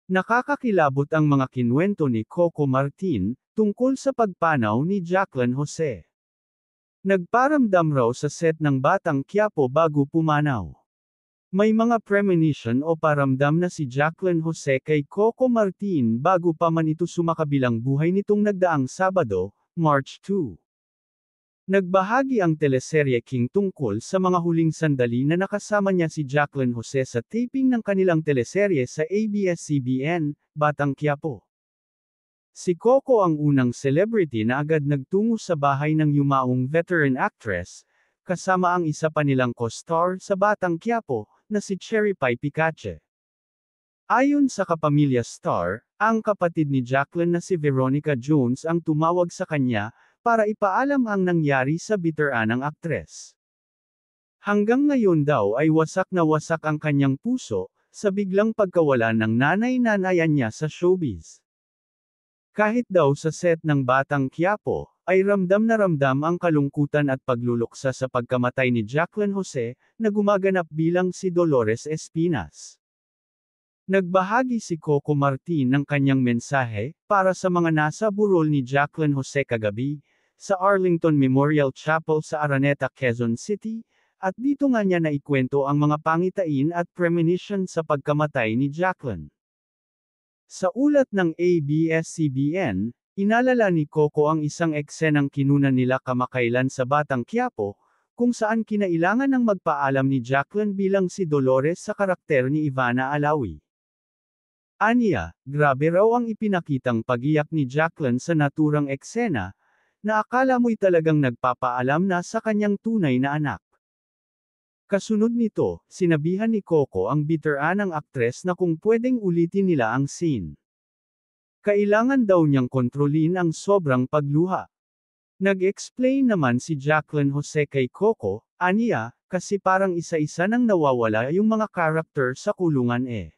Nakakakilabot ang mga kinuwento ni Coco Martin, tungkol sa pagpanaw ni Jacqueline Jose. Nagparamdam raw sa set ng Batang Quiapo bago pumanaw. May mga premonition o paramdam na si Jacqueline Jose kay Coco Martin bago pa man ito sumakabilang buhay nitong nagdaang Sabado, March 2. Nagbahagi ang teleserye King tungkol sa mga huling sandali na nakasama niya si Jacqueline Jose sa taping ng kanilang teleserye sa ABS-CBN, Batang Quiapo. Si Coco ang unang celebrity na agad nagtungo sa bahay ng yumaong veteran actress, kasama ang isa pa nilang co-star sa Batang Quiapo, na si Cherry Pie Picache. Ayon sa Kapamilya Star, ang kapatid ni Jacqueline na si Veronica Jones ang tumawag sa kanya, para ipaalam ang nangyari sa biteranang aktres. Hanggang ngayon daw ay wasak na wasak ang kanyang puso, sa biglang pagkawala ng nanay-nanayan niya sa showbiz. Kahit daw sa set ng Batang Quiapo, ay ramdam na ramdam ang kalungkutan at pagluluksa sa pagkamatay ni Jacqueline Jose, na gumaganap bilang si Dolores Espinas. Nagbahagi si Coco Martin ng kanyang mensahe, para sa mga nasa burol ni Jacqueline Jose kagabi, sa Arlington Memorial Chapel sa Araneta, Quezon City, at dito nga niya naikwento ang mga pangitain at premonition sa pagkamatay ni Jacqueline. Sa ulat ng ABS-CBN, inalala ni Coco ang isang eksenang kinunan nila kamakailan sa Batang Quiapo, kung saan kinailangan ng magpaalam ni Jacqueline bilang si Dolores sa karakter ni Ivana Alawi. Aniya, grabe raw ang ipinakitang pagiyak ni Jacqueline sa naturang eksena, na akala mo'y talagang nagpapaalam na sa kanyang tunay na anak. Kasunod nito, sinabihan ni Coco ang biteranang aktres na kung pwedeng ulitin nila ang scene. Kailangan daw niyang kontrolin ang sobrang pagluha. Nag-explain naman si Jacqueline Jose kay Coco, aniya, kasi parang isa-isa nang nawawala yung mga karakter sa kulungan eh.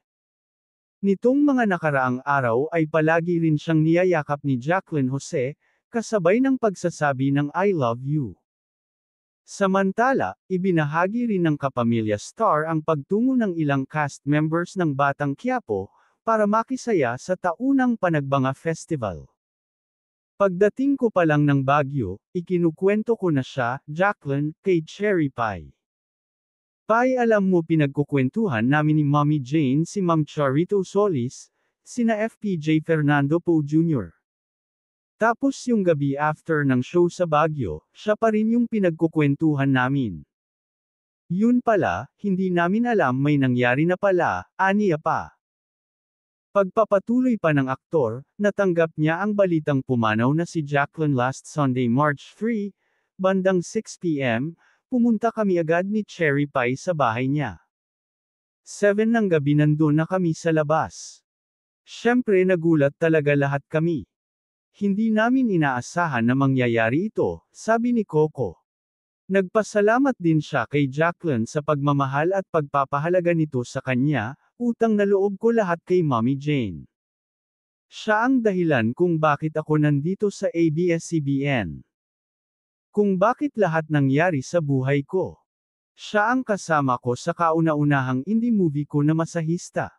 Nitong mga nakaraang araw ay palagi rin siyang niyayakap ni Jacqueline Jose, kasabay ng pagsasabi ng I love you. Samantala, ibinahagi rin ng Kapamilya Star ang pagtungo ng ilang cast members ng Batang Quiapo, para makisaya sa taunang Panagbanga Festival. Pagdating ko pa lang ng Baguio, ikinukwento ko na siya, Jacqueline, kay Cherry Pie. Pie, alam mo pinagkukwentuhan namin ni Mommy Jane si Ma'am Charito Solis, sina FPJ Fernando Poe Jr. Tapos yung gabi after ng show sa Baguio, siya pa rin yung pinagkukwentuhan namin. Yun pala, hindi namin alam may nangyari na pala, aniya pa. Pagpapatuloy pa ng aktor, natanggap niya ang balitang pumanaw na si Jacqueline last Sunday March 3, bandang 6 p.m., pumunta kami agad ni Cherry Pie sa bahay niya. 7 ng gabi nandun na kami sa labas. Siyempre nagulat talaga lahat kami. Hindi namin inaasahan na mangyayari ito, sabi ni Coco. Nagpasalamat din siya kay Jacqueline sa pagmamahal at pagpapahalaga nito sa kanya, utang na loob ko lahat kay Mommy Jane. Siya ang dahilan kung bakit ako nandito sa ABS-CBN. Kung bakit lahat nangyari sa buhay ko. Siya ang kasama ko sa kauna-unahang indie movie ko na masahista.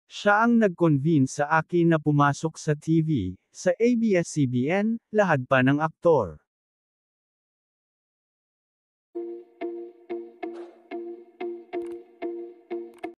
Siya ang nag-convince sa akin na pumasok sa TV, sa ABS-CBN, lahad pa ng aktor.